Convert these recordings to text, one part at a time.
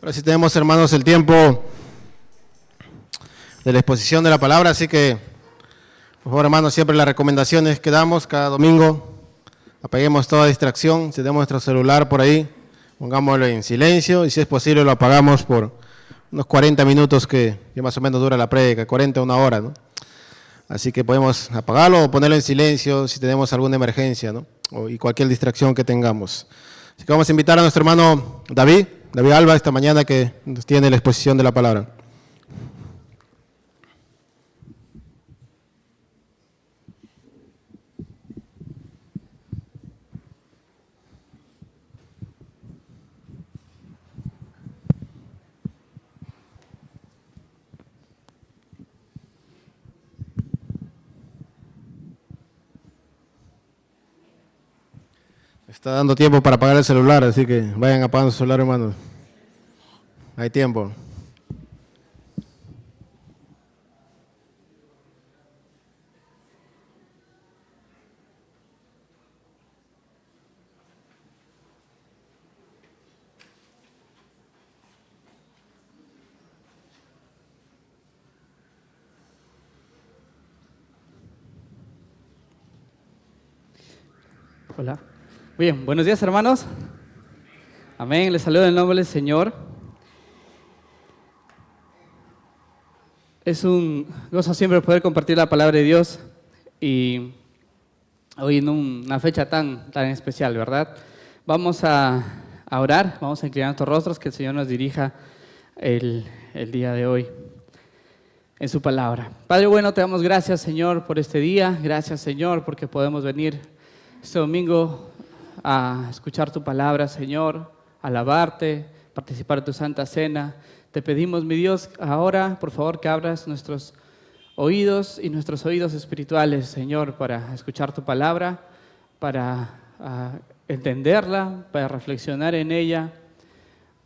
Ahora sí tenemos, hermanos, el tiempo de la exposición de la palabra, así que, por favor, hermanos, siempre las recomendaciones que damos cada domingo, apaguemos toda distracción. Si tenemos nuestro celular por ahí, pongámoslo en silencio y si es posible lo apagamos por unos 40 minutos que más o menos dura la prédica, 40 a una hora, ¿no? Así que podemos apagarlo o ponerlo en silencio si tenemos alguna emergencia, ¿no? Y cualquier distracción que tengamos. Así que vamos a invitar a nuestro hermano David Alba esta mañana que nos tiene la exposición de la palabra. Está dando tiempo para apagar el celular, así que vayan apagando su celular, hermanos. Hay tiempo. Hola. Bien, buenos días, hermanos. Amén. Les saludo en el nombre del Señor. Es un gozo siempre poder compartir la palabra de Dios y hoy en una fecha tan especial, ¿verdad? Vamos a orar, vamos a inclinar nuestros rostros, que el Señor nos dirija el día de hoy en su palabra. Padre bueno, te damos gracias, Señor, por este día. Gracias, Señor, porque podemos venir este domingo a escuchar tu palabra, Señor, alabarte, participar de tu santa cena. Te pedimos, mi Dios, ahora, por favor, que abras nuestros oídos y nuestros oídos espirituales, Señor, para escuchar tu palabra, para entenderla, para reflexionar en ella,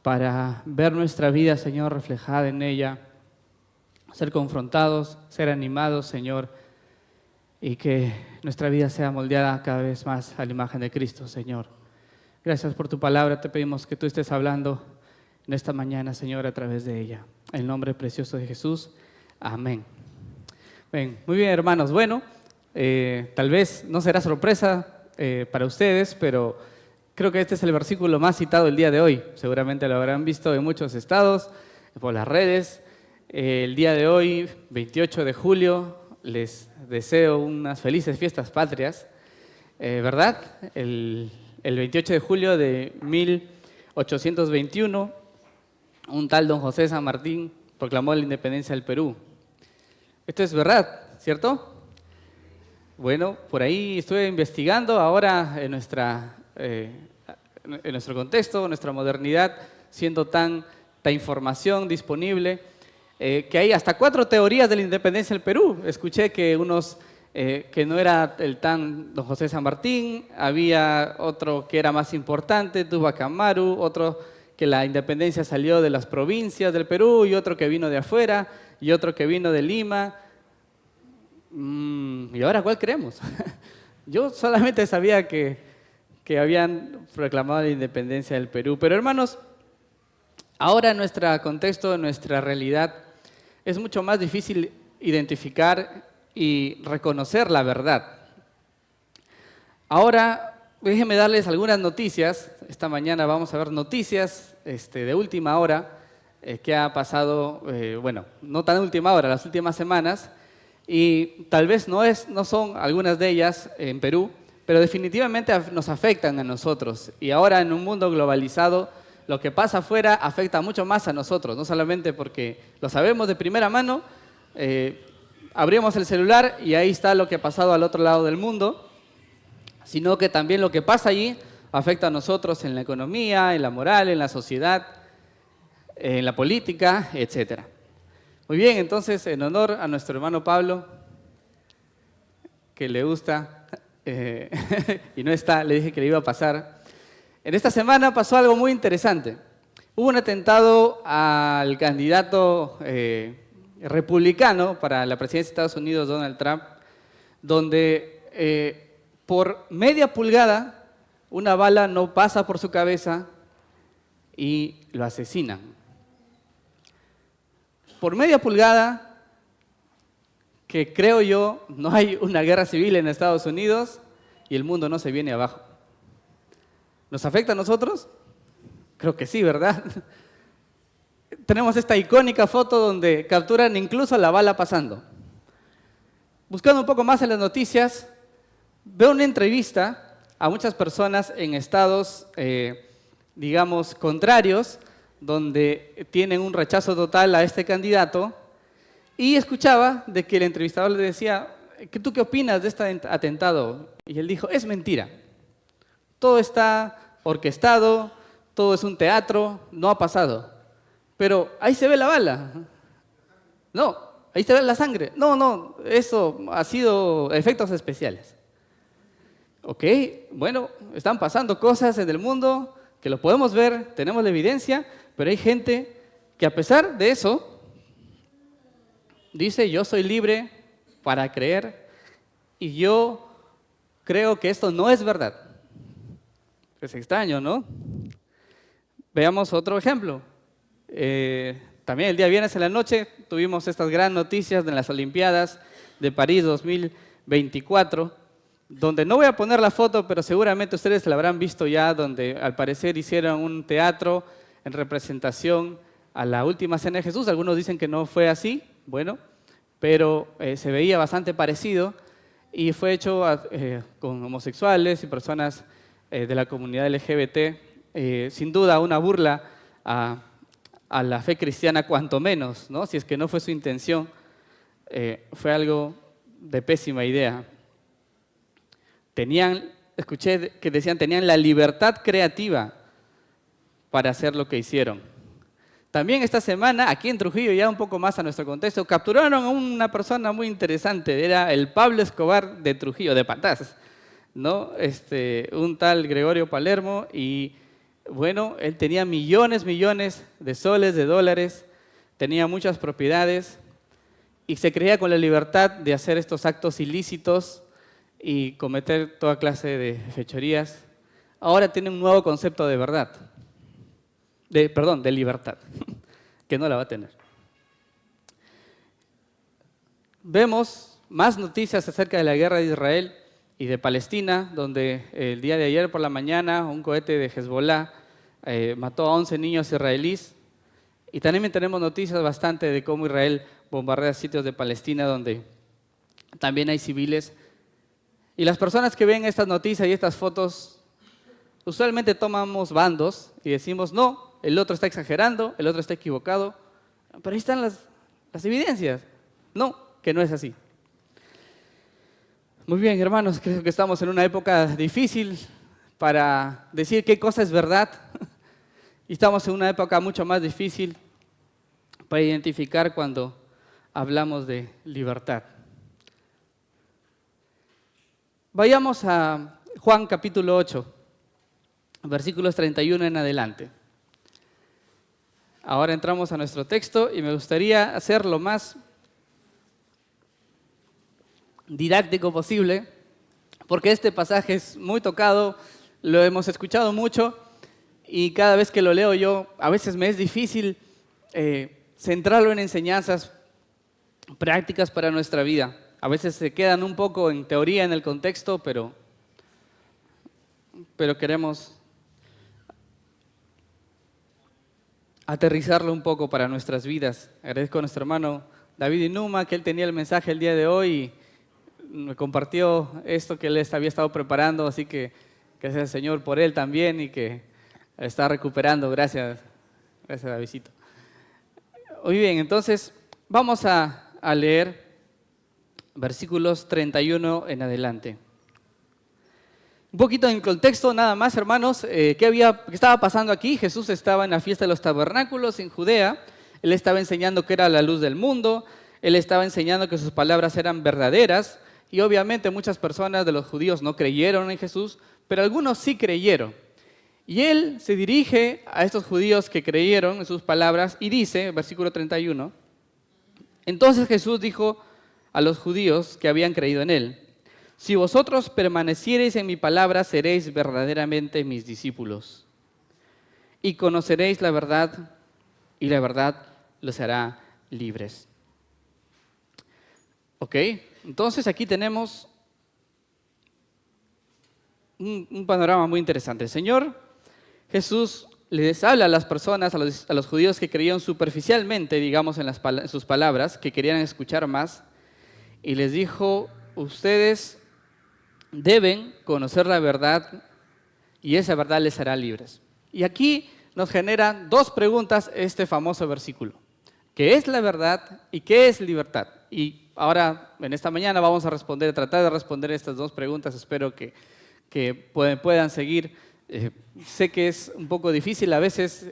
para ver nuestra vida, Señor, reflejada en ella, ser confrontados, ser animados, Señor, y que nuestra vida sea moldeada cada vez más a la imagen de Cristo, Señor. Gracias por tu palabra, te pedimos que tú estés hablando en esta mañana, Señor, a través de ella. En el nombre precioso de Jesús, amén. Bien, muy bien, hermanos. Bueno, tal vez no será sorpresa para ustedes, pero creo que este es el versículo más citado el día de hoy. Seguramente lo habrán visto en muchos estados, por las redes. El día de hoy, 28 de julio, les deseo unas felices fiestas patrias, ¿verdad? El 28 de julio de 1821, un tal don José San Martín proclamó la independencia del Perú. Esto es verdad, ¿cierto? Bueno, por ahí estuve investigando ahora en nuestro contexto, nuestra modernidad, siendo tanta información disponible, que hay hasta 4 teorías de la independencia del Perú. Escuché que que no era el tan don José San Martín, había otro que era más importante, Tupac Amaru, otro que la independencia salió de las provincias del Perú, y otro que vino de afuera, y otro que vino de Lima. ¿Y ahora cuál creemos? Yo solamente sabía que habían proclamado la independencia del Perú. Pero hermanos, ahora en nuestro contexto, en nuestra realidad, es mucho más difícil identificar y reconocer la verdad. Ahora, déjenme darles algunas noticias. Esta mañana vamos a ver noticias de última hora que ha pasado, bueno, no tan última hora, las últimas semanas, y tal vez no son algunas de ellas en Perú, pero definitivamente nos afectan a nosotros. Y ahora en un mundo globalizado, lo que pasa afuera afecta mucho más a nosotros, no solamente porque lo sabemos de primera mano, abrimos el celular y ahí está lo que ha pasado al otro lado del mundo, sino que también lo que pasa allí afecta a nosotros en la economía, en la moral, en la sociedad, en la política, etc. Muy bien, entonces, en honor a nuestro hermano Pablo, que le gusta y no está, le dije que le iba a pasar. En esta semana pasó algo muy interesante. Hubo un atentado al candidato republicano para la presidencia de Estados Unidos, Donald Trump, donde por media pulgada una bala no pasa por su cabeza y lo asesinan. por media pulgada, que creo yo, no hay una guerra civil en Estados Unidos y el mundo no se viene abajo. ¿Nos afecta a nosotros? Creo que sí, ¿verdad? Tenemos esta icónica foto donde capturan incluso la bala pasando. Buscando un poco más en las noticias, veo una entrevista a muchas personas en estados, digamos, contrarios, donde tienen un rechazo total a este candidato, y escuchaba de que el entrevistador le decía, ¿tú qué opinas de este atentado? Y él dijo, es mentira. Todo está orquestado, todo es un teatro, no ha pasado. Pero ahí se ve la bala. No, ahí se ve la sangre. No, eso ha sido efectos especiales. Ok, bueno, están pasando cosas en el mundo que lo podemos ver, tenemos la evidencia, pero hay gente que a pesar de eso dice, yo soy libre para creer y yo creo que esto no es verdad. Es extraño, ¿no? Veamos otro ejemplo. También el día viernes en la noche tuvimos estas gran noticias de las Olimpiadas de París 2024, donde no voy a poner la foto, pero seguramente ustedes la habrán visto ya, donde al parecer hicieron un teatro en representación a la última cena de Jesús. Algunos dicen que no fue así, bueno, pero se veía bastante parecido y fue hecho con homosexuales y personas de la comunidad LGBT, sin duda una burla a la fe cristiana cuanto menos, ¿no? Si es que no fue su intención, fue algo de pésima idea. Escuché que decían, tenían la libertad creativa para hacer lo que hicieron. También esta semana, aquí en Trujillo, ya un poco más a nuestro contexto, capturaron a una persona muy interesante, era el Pablo Escobar de Trujillo, de Patas, ¿no? Un tal Gregorio Palermo, y bueno, él tenía millones de soles, de dólares, tenía muchas propiedades y se creía con la libertad de hacer estos actos ilícitos y cometer toda clase de fechorías. Ahora tiene un nuevo concepto de verdad, de libertad, que no la va a tener. Vemos más noticias acerca de la guerra de Israel y de Palestina, donde el día de ayer por la mañana un cohete de Hezbollah mató a 11 niños israelíes. Y también tenemos noticias bastante de cómo Israel bombardea sitios de Palestina donde también hay civiles. Y las personas que ven estas noticias y estas fotos, usualmente tomamos bandos y decimos, no, el otro está exagerando, el otro está equivocado. Pero ahí están las evidencias. No, que no es así. Muy bien, hermanos, creo que estamos en una época difícil para decir qué cosa es verdad. Y estamos en una época mucho más difícil para identificar cuando hablamos de libertad. Vayamos a Juan capítulo 8, versículos 31 en adelante. Ahora entramos a nuestro texto y me gustaría hacer lo más didáctico posible, porque este pasaje es muy tocado, lo hemos escuchado mucho y cada vez que lo leo yo, a veces me es difícil centrarlo en enseñanzas prácticas para nuestra vida. A veces se quedan un poco en teoría, en el contexto, pero queremos aterrizarlo un poco para nuestras vidas. Agradezco a nuestro hermano David Inuma, que él tenía el mensaje el día de hoy y me compartió esto que él había estado preparando, así que gracias al Señor por él también y que está recuperando. Gracias Davidcito. Muy bien, entonces vamos a leer versículos 31 en adelante. Un poquito en contexto nada más, hermanos, ¿qué estaba pasando aquí? Jesús estaba en la fiesta de los tabernáculos en Judea. Él estaba enseñando que era la luz del mundo. Él estaba enseñando que sus palabras eran verdaderas. Y obviamente muchas personas de los judíos no creyeron en Jesús, pero algunos sí creyeron. Y él se dirige a estos judíos que creyeron en sus palabras y dice, versículo 31, entonces Jesús dijo a los judíos que habían creído en él, si vosotros permaneciereis en mi palabra, seréis verdaderamente mis discípulos. Y conoceréis la verdad, y la verdad los hará libres. ¿Ok? Entonces aquí tenemos un panorama muy interesante. El Señor Jesús les habla a las personas, a los judíos que creían superficialmente, digamos, en sus palabras, que querían escuchar más, y les dijo: ustedes deben conocer la verdad y esa verdad les hará libres. Y aquí nos genera dos preguntas este famoso versículo. ¿Qué es la verdad y qué es libertad? Y ahora, en esta mañana, vamos a tratar de responder estas dos preguntas. Espero que puedan seguir. Sé que es un poco difícil, a veces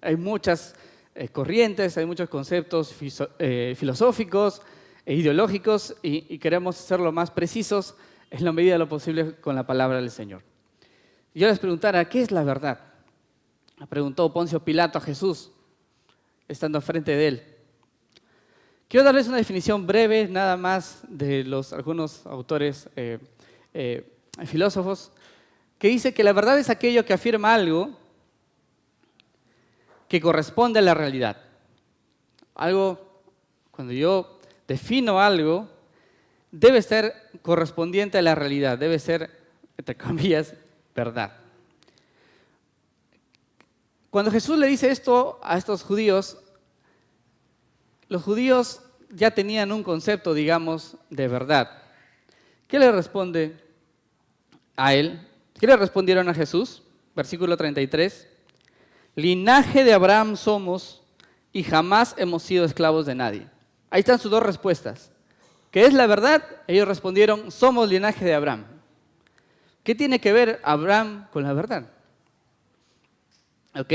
hay muchas corrientes, hay muchos conceptos filosóficos e ideológicos y queremos ser lo más precisos en la medida de lo posible con la palabra del Señor. Yo les preguntara, ¿qué es la verdad? Preguntó Poncio Pilato a Jesús, estando frente de él. Quiero darles una definición breve, nada más, de algunos autores filósofos, que dice que la verdad es aquello que afirma algo que corresponde a la realidad. Cuando yo defino algo, debe ser correspondiente a la realidad, debe ser, entre comillas, verdad. Cuando Jesús le dice esto a estos judíos, los judíos ya tenían un concepto, digamos, de verdad. ¿Qué le responde a él? ¿Qué le respondieron a Jesús? Versículo 33. Linaje de Abraham somos y jamás hemos sido esclavos de nadie. Ahí están sus dos respuestas. ¿Qué es la verdad? Ellos respondieron: somos linaje de Abraham. ¿Qué tiene que ver Abraham con la verdad? ¿Ok?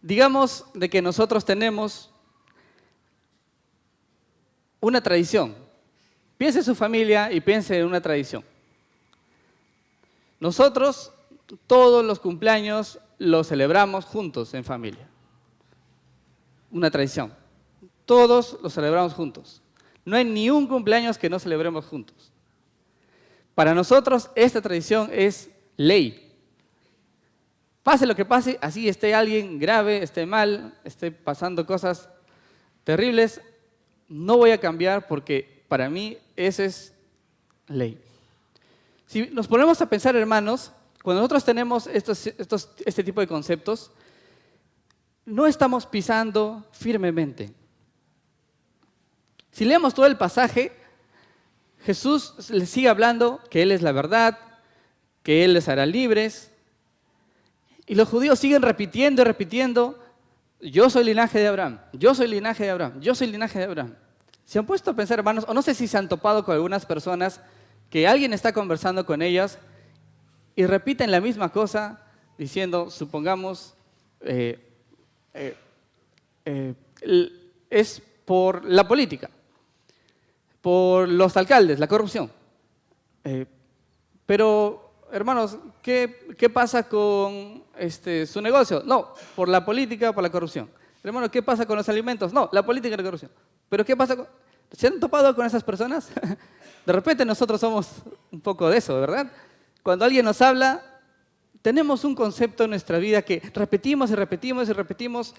Digamos de que nosotros tenemos una tradición. Piense en su familia y piense en una tradición. Nosotros todos los cumpleaños los celebramos juntos en familia. Una tradición. Todos los celebramos juntos. No hay ni un cumpleaños que no celebremos juntos. Para nosotros esta tradición es ley. Pase lo que pase, así esté alguien grave, esté mal, esté pasando cosas terribles, no voy a cambiar porque para mí esa es ley. Si nos ponemos a pensar, hermanos, cuando nosotros tenemos este tipo de conceptos, no estamos pisando firmemente. Si leemos todo el pasaje, Jesús les sigue hablando que Él es la verdad, que Él les hará libres, y los judíos siguen repitiendo y repitiendo: yo soy linaje de Abraham, yo soy linaje de Abraham, yo soy linaje de Abraham. ¿Se han puesto a pensar, hermanos, o no sé si se han topado con algunas personas que alguien está conversando con ellas y repiten la misma cosa diciendo, supongamos, es por la política, por los alcaldes, la corrupción. Pero, hermanos, ¿qué pasa con su negocio? No, por la política, por la corrupción. Hermanos, ¿qué pasa con los alimentos? No, la política y la corrupción. ¿Pero qué pasa con...? ¿Se han topado con esas personas? De repente nosotros somos un poco de eso, ¿verdad? Cuando alguien nos habla, tenemos un concepto en nuestra vida que repetimos y repetimos y repetimos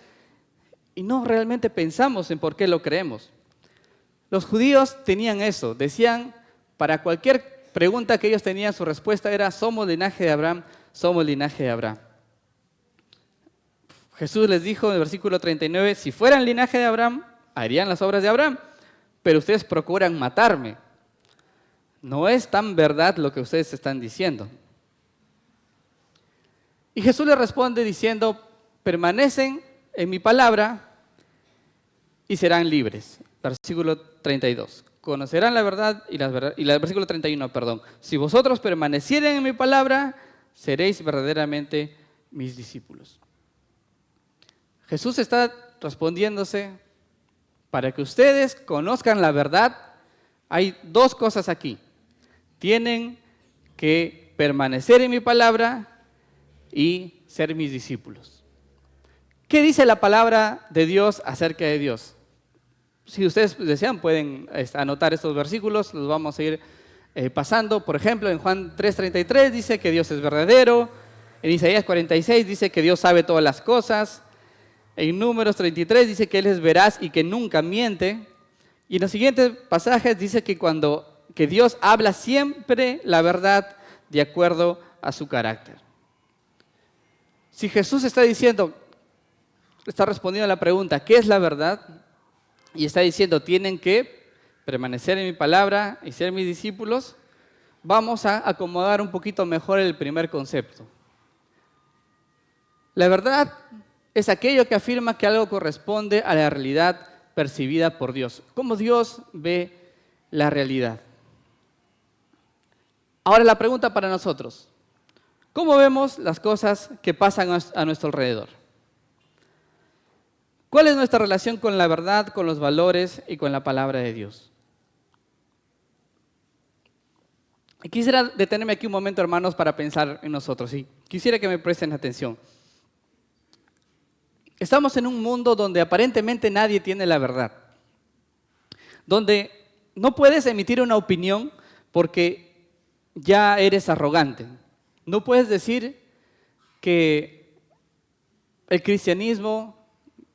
y no realmente pensamos en por qué lo creemos. Los judíos tenían eso, decían, para cualquier pregunta que ellos tenían, su respuesta era: somos linaje de Abraham, somos linaje de Abraham. Jesús les dijo en el versículo 39, si fueran linaje de Abraham, harían las obras de Abraham, pero ustedes procuran matarme. No es tan verdad lo que ustedes están diciendo. Y Jesús les responde diciendo: permanecen en mi palabra y serán libres. Versículo 32. Conocerán la verdad versículo 31, perdón. Si vosotros permanecieren en mi palabra, seréis verdaderamente mis discípulos. Jesús está respondiéndose: para que ustedes conozcan la verdad, hay dos cosas aquí. Tienen que permanecer en mi palabra y ser mis discípulos. ¿Qué dice la palabra de Dios acerca de Dios? Si ustedes desean, pueden anotar estos versículos, los vamos a ir pasando. Por ejemplo, en Juan 3:33 dice que Dios es verdadero. En Isaías 46 dice que Dios sabe todas las cosas. En Números 33 dice que Él es veraz y que nunca miente. Y en los siguientes pasajes dice que Dios habla siempre la verdad de acuerdo a su carácter. Si Jesús está respondiendo a la pregunta, ¿qué es la verdad? Y está diciendo, tienen que permanecer en mi palabra y ser mis discípulos. Vamos a acomodar un poquito mejor el primer concepto. La verdad es aquello que afirma que algo corresponde a la realidad percibida por Dios. ¿Cómo Dios ve la realidad? Ahora la pregunta para nosotros. ¿Cómo vemos las cosas que pasan a nuestro alrededor? ¿Cuál es nuestra relación con la verdad, con los valores y con la palabra de Dios? Y quisiera detenerme aquí un momento, hermanos, para pensar en nosotros. Y quisiera que me presten atención. Estamos en un mundo donde aparentemente nadie tiene la verdad. Donde no puedes emitir una opinión porque ya eres arrogante. No puedes decir que el cristianismo,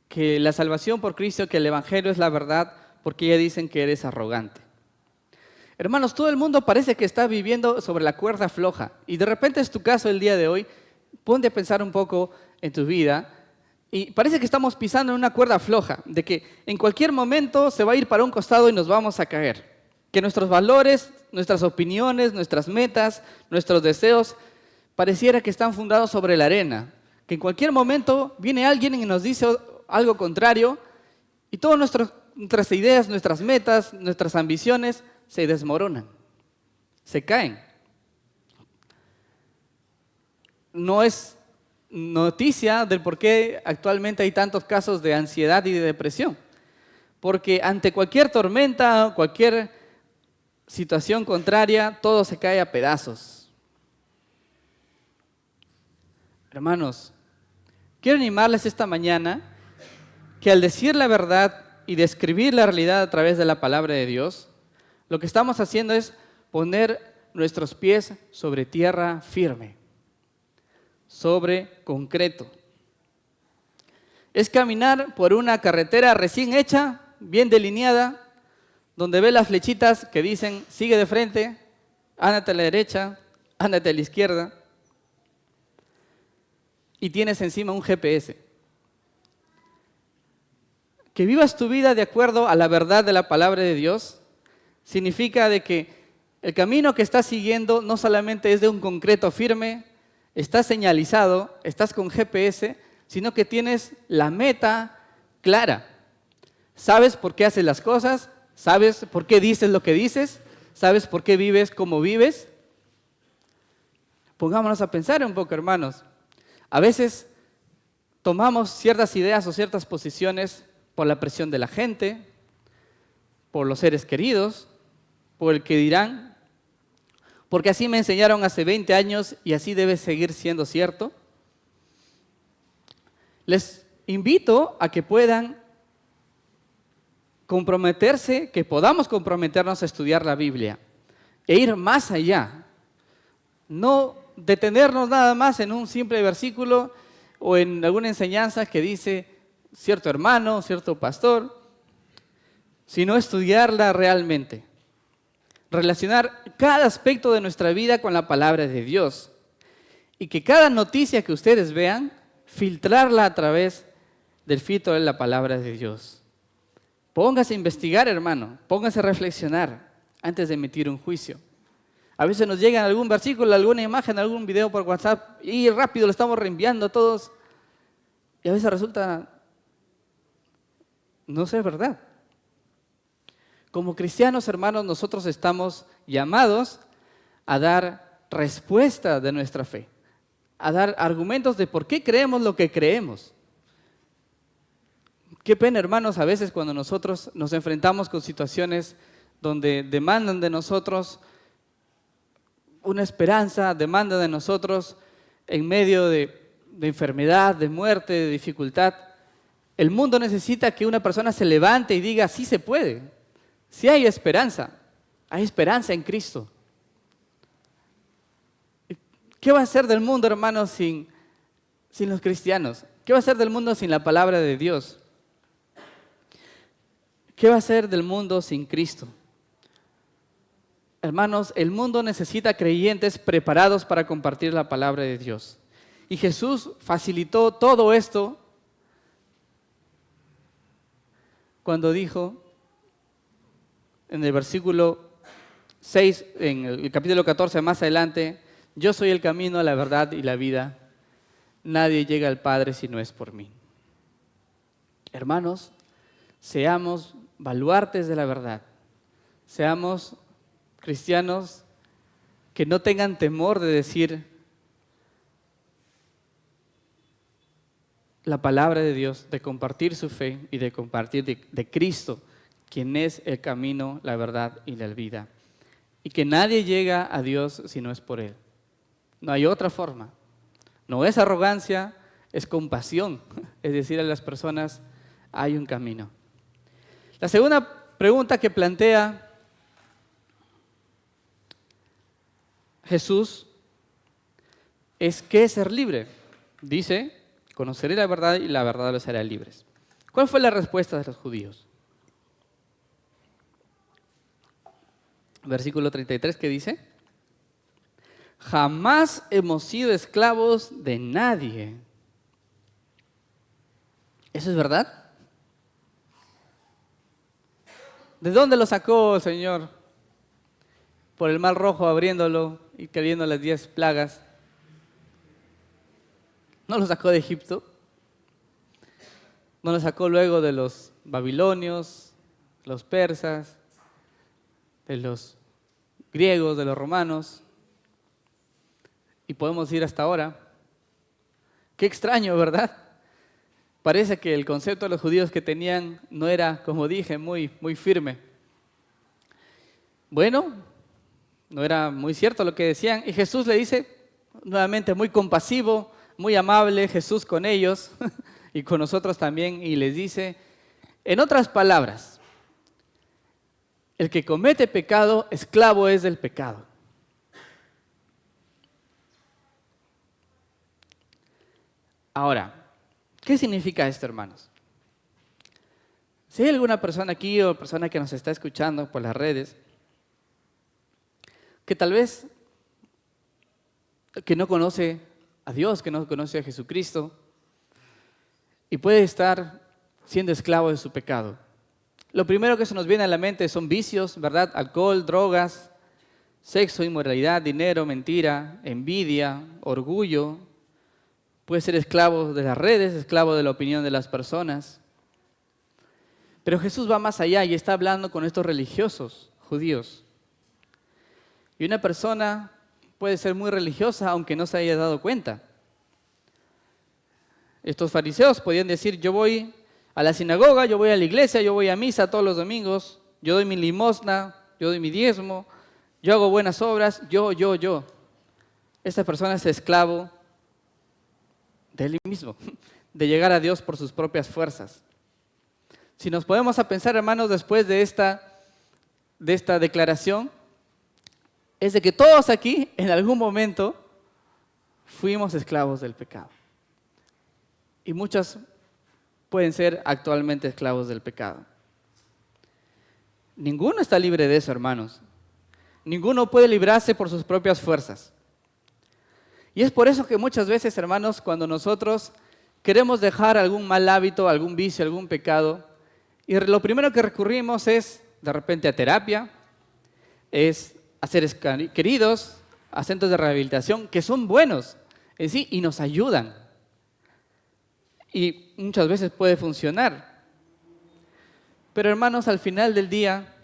que la salvación por Cristo, que el evangelio es la verdad, porque ya dicen que eres arrogante. Hermanos, todo el mundo parece que está viviendo sobre la cuerda floja. Y de repente es tu caso el día de hoy. Ponte a pensar un poco en tu vida. Y parece que estamos pisando en una cuerda floja, de que en cualquier momento se va a ir para un costado y nos vamos a caer. Que nuestros valores, nuestras opiniones, nuestras metas, nuestros deseos, pareciera que están fundados sobre la arena. Que en cualquier momento viene alguien y nos dice algo contrario y todas nuestras ideas, nuestras metas, nuestras ambiciones se desmoronan, se caen. No es noticia del por qué actualmente hay tantos casos de ansiedad y de depresión. Porque ante cualquier tormenta, cualquier situación contraria, todo se cae a pedazos. Hermanos, quiero animarles esta mañana que al decir la verdad y describir la realidad a través de la palabra de Dios, lo que estamos haciendo es poner nuestros pies sobre tierra firme, sobre concreto. Es caminar por una carretera recién hecha, bien delineada, donde ve las flechitas que dicen, sigue de frente, ándate a la derecha, ándate a la izquierda, y tienes encima un GPS. Que vivas tu vida de acuerdo a la verdad de la palabra de Dios significa de que el camino que estás siguiendo no solamente es de un concreto firme, estás señalizado, estás con GPS, sino que tienes la meta clara. Sabes por qué haces las cosas, sabes por qué dices lo que dices, sabes por qué vives como vives. Pongámonos a pensar un poco, hermanos. A veces tomamos ciertas ideas o ciertas posiciones por la presión de la gente, por los seres queridos, por el que dirán, porque así me enseñaron hace 20 años y así debe seguir siendo cierto. Les invito a que puedan comprometerse, que podamos comprometernos a estudiar la Biblia e ir más allá. No detenernos nada más en un simple versículo o en alguna enseñanza que dice cierto hermano, cierto pastor, sino estudiarla realmente. Relacionar cada aspecto de nuestra vida con la palabra de Dios. Y que cada noticia que ustedes vean, filtrarla a través del filtro de la palabra de Dios. Póngase a investigar, hermano. Póngase a reflexionar antes de emitir un juicio. A veces nos llega algún versículo, alguna imagen, algún video por WhatsApp y rápido lo estamos reenviando a todos. Y a veces resulta no ser verdad. Como cristianos, hermanos, nosotros estamos llamados a dar respuesta de nuestra fe, a dar argumentos de por qué creemos lo que creemos. Qué pena, hermanos, a veces cuando nosotros nos enfrentamos con situaciones donde demandan de nosotros una esperanza, demandan de nosotros en medio de enfermedad, de muerte, de dificultad. El mundo necesita que una persona se levante y diga, sí se puede. Sí hay esperanza en Cristo. ¿Qué va a ser del mundo, hermanos, sin los cristianos? ¿Qué va a ser del mundo sin la palabra de Dios? ¿Qué va a ser del mundo sin Cristo? Hermanos, el mundo necesita creyentes preparados para compartir la palabra de Dios. Y Jesús facilitó todo esto cuando dijo en el versículo 6, en el capítulo 14 más adelante, yo soy el camino, la verdad y la vida. Nadie llega al Padre si no es por mí. Hermanos, seamos baluartes de la verdad. Seamos cristianos que no tengan temor de decir la palabra de Dios, de compartir su fe y de compartir de Cristo, quien es el camino, la verdad y la vida. Y que nadie llega a Dios si no es por Él. No hay otra forma. No es arrogancia, es compasión. Es decir, a las personas hay un camino. La segunda pregunta que plantea Jesús es ¿qué es ser libre? Dice, conoceré la verdad y la verdad los hará libres. ¿Cuál fue la respuesta de los judíos? Versículo 33, ¿qué dice? Jamás hemos sido esclavos de nadie. ¿Eso es verdad? ¿De dónde lo sacó el Señor? Por el mar rojo abriéndolo y cayendo las 10 plagas. ¿No lo sacó de Egipto? ¿No lo sacó luego de los babilonios, los persas, de los griegos, de los romanos? Y podemos ir hasta ahora. Qué extraño, ¿verdad? Parece que el concepto de los judíos que tenían no era, como dije, muy firme. Bueno, no era muy cierto lo que decían. Y Jesús le dice, nuevamente muy compasivo, muy amable, Jesús con ellos y con nosotros también, y les dice, en otras palabras, el que comete pecado, esclavo es del pecado. Ahora, ¿qué significa esto, hermanos? Si hay alguna persona aquí o persona que nos está escuchando por las redes, que tal vez que no conoce a Dios, que no conoce a Jesucristo, y puede estar siendo esclavo de su pecado. Lo primero que se nos viene a la mente son vicios, ¿verdad? Alcohol, drogas, sexo, inmoralidad, dinero, mentira, envidia, orgullo. Puede ser esclavo de las redes, esclavo de la opinión de las personas. Pero Jesús va más allá y está hablando con estos religiosos judíos. Y una persona puede ser muy religiosa aunque no se haya dado cuenta. Estos fariseos podían decir, yo voy a la sinagoga, yo voy a la iglesia, yo voy a misa todos los domingos, yo doy mi limosna, yo doy mi diezmo, yo hago buenas obras, yo. Esta persona es esclavo de él mismo, de llegar a Dios por sus propias fuerzas. Si nos podemos a pensar, hermanos, después de esta declaración, es de que todos aquí, en algún momento, fuimos esclavos del pecado. Y muchos pueden ser actualmente esclavos del pecado. Ninguno está libre de eso, hermanos. Ninguno puede librarse por sus propias fuerzas. Y es por eso que muchas veces, hermanos, cuando nosotros queremos dejar algún mal hábito, algún vicio, algún pecado, y lo primero que recurrimos es, de repente, a terapia, es a seres queridos, a centros de rehabilitación, que son buenos en sí y nos ayudan. Y muchas veces puede funcionar. Pero, hermanos, al final del día,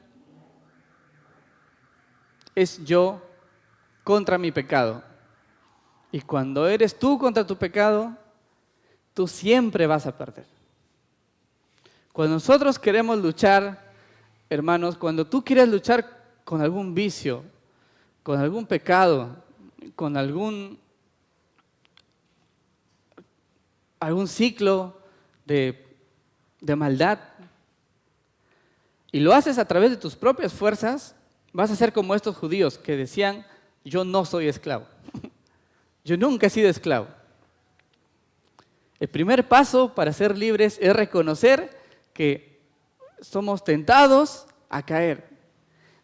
es yo contra mi pecado. Y cuando eres tú contra tu pecado, tú siempre vas a perder. Cuando nosotros queremos luchar, hermanos, cuando tú quieres luchar con algún vicio, con algún pecado, con algún ciclo de maldad, y lo haces a través de tus propias fuerzas, vas a ser como estos judíos que decían, yo no soy esclavo. Yo nunca he sido esclavo. El primer paso para ser libres es reconocer que somos tentados a caer,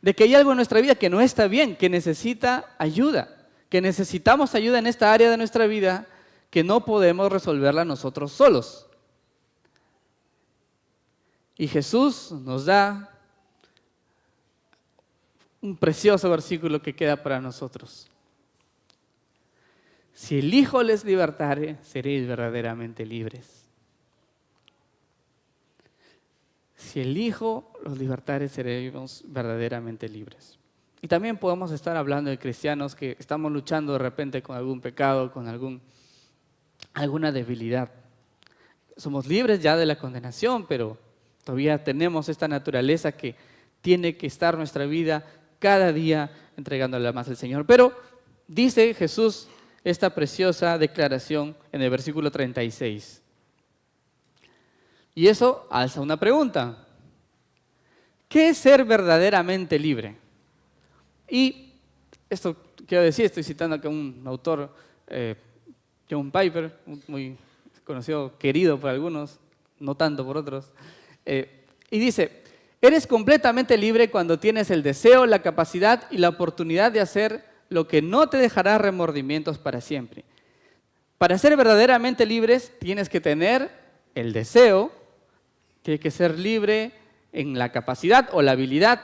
de que hay algo en nuestra vida que no está bien, que necesita ayuda, que necesitamos ayuda en esta área de nuestra vida que no podemos resolverla nosotros solos. Y Jesús nos da un precioso versículo que queda para nosotros. Si el Hijo les libertare, seréis verdaderamente libres. Si el Hijo los libertare, seremos verdaderamente libres. Y también podemos estar hablando de cristianos que estamos luchando de repente con algún pecado, con alguna debilidad. Somos libres ya de la condenación, pero todavía tenemos esta naturaleza que tiene que estar nuestra vida cada día entregándole más al Señor. Pero dice Jesús esta preciosa declaración en el versículo 36. Y eso alza una pregunta. ¿Qué es ser verdaderamente libre? Y esto quiero decir, estoy citando acá a un autor, John Piper, muy conocido, querido por algunos, no tanto por otros. Y dice, eres completamente libre cuando tienes el deseo, la capacidad y la oportunidad de hacer lo que no te dejará remordimientos para siempre. Para ser verdaderamente libres tienes que tener el deseo, tienes que ser libre en la capacidad o la habilidad,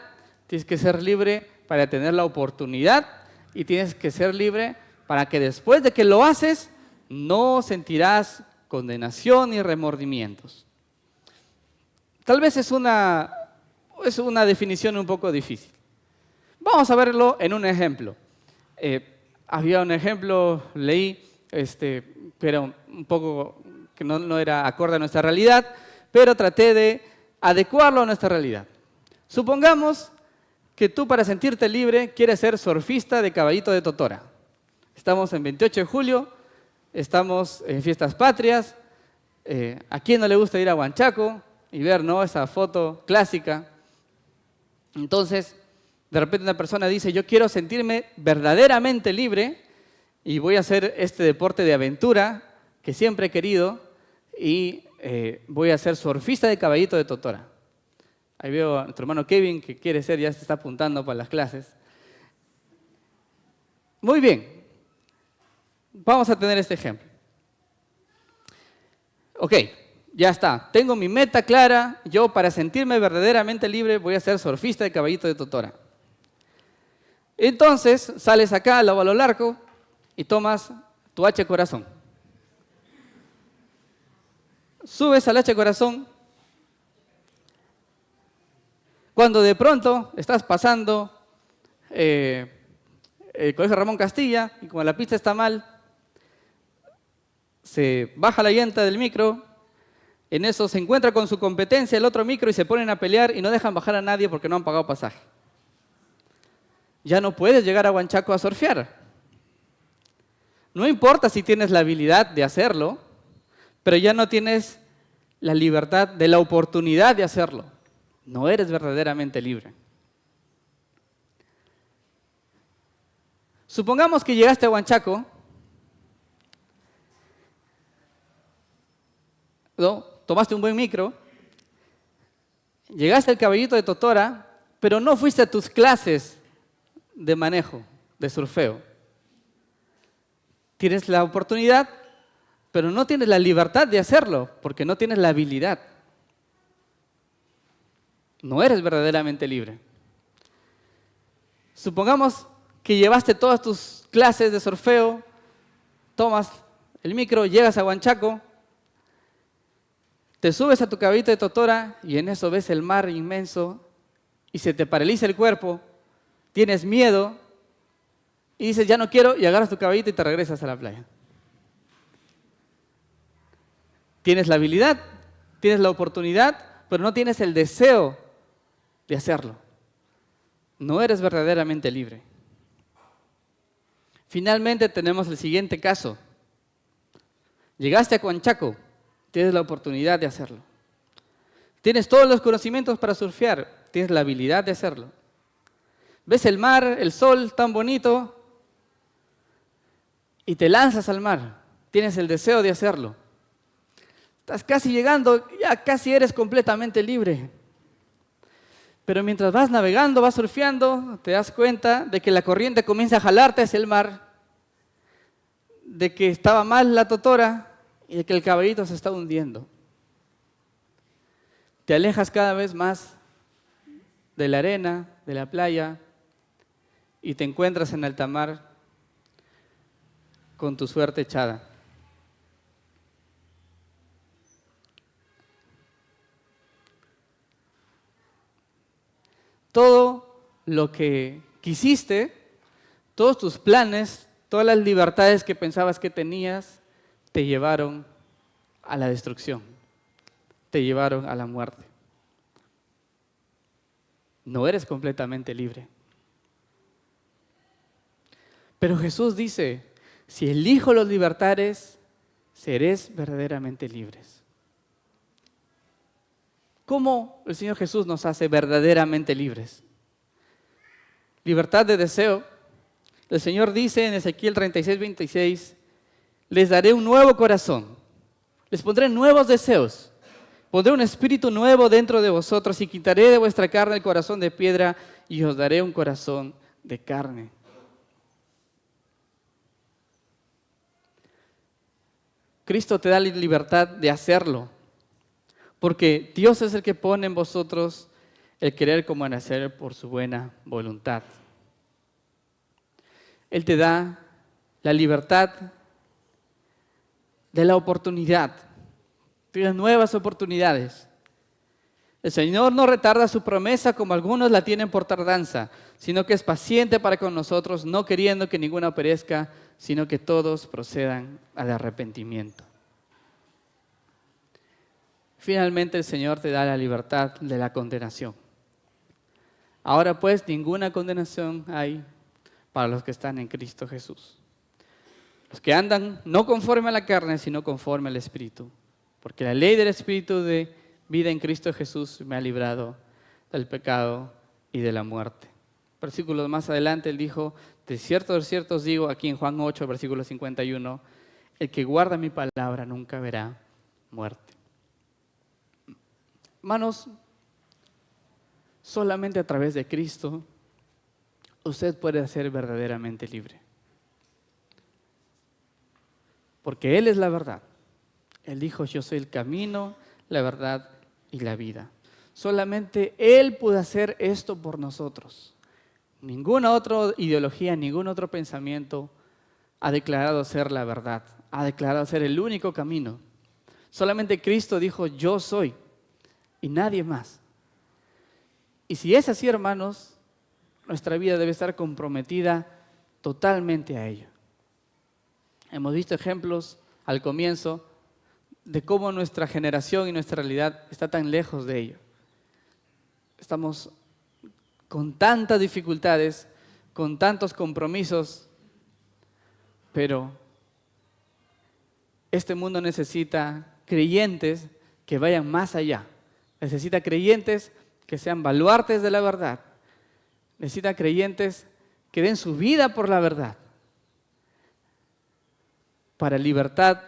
tienes que ser libre para tener la oportunidad y tienes que ser libre para que después de que lo haces no sentirás condenación ni remordimientos. Tal vez es una definición un poco difícil. Vamos a verlo en un ejemplo. Había un ejemplo, leí, que era un poco, que no era acorde a nuestra realidad, pero traté de adecuarlo a nuestra realidad. Supongamos que tú, para sentirte libre, quieres ser surfista de caballito de totora. Estamos en 28 de julio, estamos en fiestas patrias. ¿A quién no le gusta ir a Huanchaco y ver, ¿no?, esa foto clásica? Entonces, de repente una persona dice, yo quiero sentirme verdaderamente libre y voy a hacer este deporte de aventura que siempre he querido y voy a ser surfista de caballito de totora. Ahí veo a nuestro hermano Kevin que quiere ser, ya se está apuntando para las clases. Muy bien, vamos a tener este ejemplo. Ok, ya está, tengo mi meta clara, yo para sentirme verdaderamente libre voy a ser surfista de caballito de totora. Entonces, sales acá a lo largo y tomas tu H corazón. Subes al H corazón. Cuando de pronto estás pasando el Colegio Ramón Castilla y como la pista está mal, se baja la llanta del micro, en eso se encuentra con su competencia el otro micro y se ponen a pelear y no dejan bajar a nadie porque no han pagado pasaje. Ya no puedes llegar a Huanchaco a surfear. No importa si tienes la habilidad de hacerlo, pero ya no tienes la libertad de la oportunidad de hacerlo. No eres verdaderamente libre. Supongamos que llegaste a Huanchaco, ¿no?, tomaste un buen micro, llegaste al caballito de totora, pero no fuiste a tus clases de manejo, de surfeo. Tienes la oportunidad, pero no tienes la libertad de hacerlo, porque no tienes la habilidad. No eres verdaderamente libre. Supongamos que llevaste todas tus clases de surfeo, tomas el micro, llegas a Huanchaco, te subes a tu caballito de totora y en eso ves el mar inmenso y se te paraliza el cuerpo, tienes miedo y dices, ya no quiero, y agarras tu caballito y te regresas a la playa. Tienes la habilidad, tienes la oportunidad, pero no tienes el deseo de hacerlo. No eres verdaderamente libre. Finalmente tenemos el siguiente caso. Llegaste a Huanchaco, tienes la oportunidad de hacerlo. Tienes todos los conocimientos para surfear, tienes la habilidad de hacerlo. Ves el mar, el sol tan bonito y te lanzas al mar. Tienes el deseo de hacerlo. Estás casi llegando, ya casi eres completamente libre. Pero mientras vas navegando, vas surfeando, te das cuenta de que la corriente comienza a jalarte hacia el mar, de que estaba mal la totora y de que el caballito se está hundiendo. Te alejas cada vez más de la arena, de la playa, y te encuentras en alta mar con tu suerte echada. Todo lo que quisiste, todos tus planes, todas las libertades que pensabas que tenías, te llevaron a la destrucción, te llevaron a la muerte. No eres completamente libre. Pero Jesús dice, si elijo los libertares, seréis verdaderamente libres. ¿Cómo el Señor Jesús nos hace verdaderamente libres? Libertad de deseo. El Señor dice en Ezequiel 36:26, les daré un nuevo corazón, les pondré nuevos deseos, pondré un espíritu nuevo dentro de vosotros y quitaré de vuestra carne el corazón de piedra y os daré un corazón de carne. Cristo te da la libertad de hacerlo, porque Dios es el que pone en vosotros el querer como en hacer por su buena voluntad. Él te da la libertad de la oportunidad, tienes nuevas oportunidades. El Señor no retarda su promesa como algunos la tienen por tardanza, sino que es paciente para con nosotros, no queriendo que ninguno perezca, sino que todos procedan al arrepentimiento. Finalmente el Señor te da la libertad de la condenación. Ahora pues ninguna condenación hay para los que están en Cristo Jesús. Los que andan no conforme a la carne, sino conforme al Espíritu. Porque la ley del Espíritu de vida en Cristo Jesús me ha librado del pecado y de la muerte. Versículos más adelante él dijo, de cierto os digo, aquí en Juan 8, versículo 51, el que guarda mi palabra nunca verá muerte. Hermanos, solamente a través de Cristo usted puede ser verdaderamente libre. Porque Él es la verdad. Él dijo, yo soy el camino, la verdad y la vida. Solamente Él pudo hacer esto por nosotros. Ninguna otra ideología, ningún otro pensamiento ha declarado ser la verdad, ha declarado ser el único camino. Solamente Cristo dijo, yo soy, y nadie más. Y si es así, hermanos, nuestra vida debe estar comprometida totalmente a ello. Hemos visto ejemplos al comienzo de cómo nuestra generación y nuestra realidad está tan lejos de ello. Estamos con tantas dificultades, con tantos compromisos, pero este mundo necesita creyentes que vayan más allá. Necesita creyentes que sean baluartes de la verdad. Necesita creyentes que den su vida por la verdad. Para libertad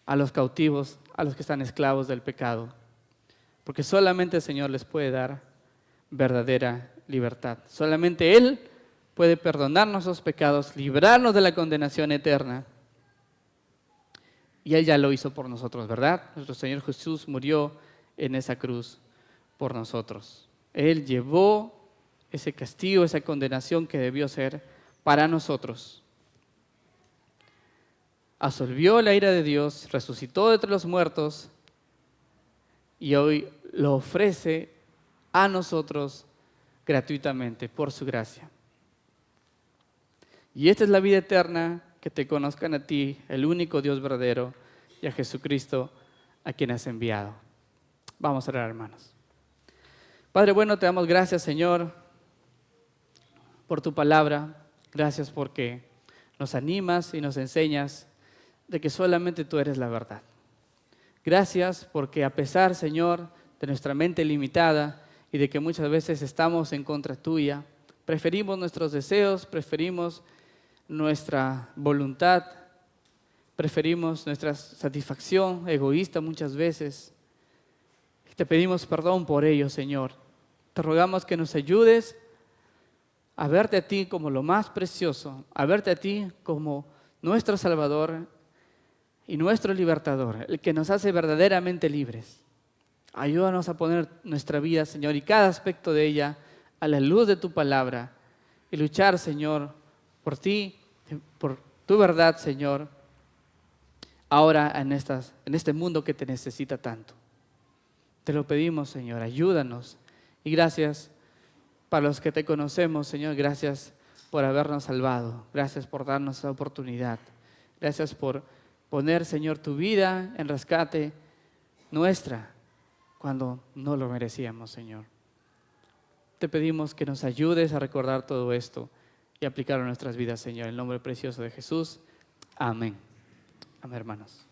a los cautivos, a los que están esclavos del pecado. Porque solamente el Señor les puede dar verdadera libertad. Solamente Él puede perdonarnos los pecados, librarnos de la condenación eterna. Y Él ya lo hizo por nosotros, ¿verdad? Nuestro Señor Jesús murió en esa cruz por nosotros. Él llevó ese castigo, esa condenación que debió ser para nosotros. Absolvió la ira de Dios, resucitó de entre los muertos y hoy lo ofrece a nosotros gratuitamente por su gracia. Y esta es la vida eterna, que te conozcan a ti, el único Dios verdadero, y a Jesucristo a quien has enviado. Vamos a orar, hermanos. Padre bueno, te damos gracias, Señor, por tu palabra. Gracias porque nos animas y nos enseñas de que solamente tú eres la verdad. Gracias porque a pesar, Señor, de nuestra mente limitada y de que muchas veces estamos en contra tuya, preferimos nuestros deseos, preferimos nuestra voluntad, preferimos nuestra satisfacción egoísta muchas veces. Te pedimos perdón por ello, Señor. Te rogamos que nos ayudes a verte a ti como lo más precioso, a verte a ti como nuestro Salvador y nuestro Libertador, el que nos hace verdaderamente libres. Ayúdanos a poner nuestra vida, Señor, y cada aspecto de ella a la luz de tu palabra y luchar, Señor, por ti, por tu verdad, Señor, ahora en este mundo que te necesita tanto. Te lo pedimos, Señor, ayúdanos. Y gracias para los que te conocemos, Señor, gracias por habernos salvado. Gracias por darnos esa oportunidad. Gracias por poner, Señor, tu vida en rescate nuestra cuando no lo merecíamos, Señor. Te pedimos que nos ayudes a recordar todo esto y aplicarlo a nuestras vidas, Señor. En el nombre precioso de Jesús. Amén. Amén, hermanos.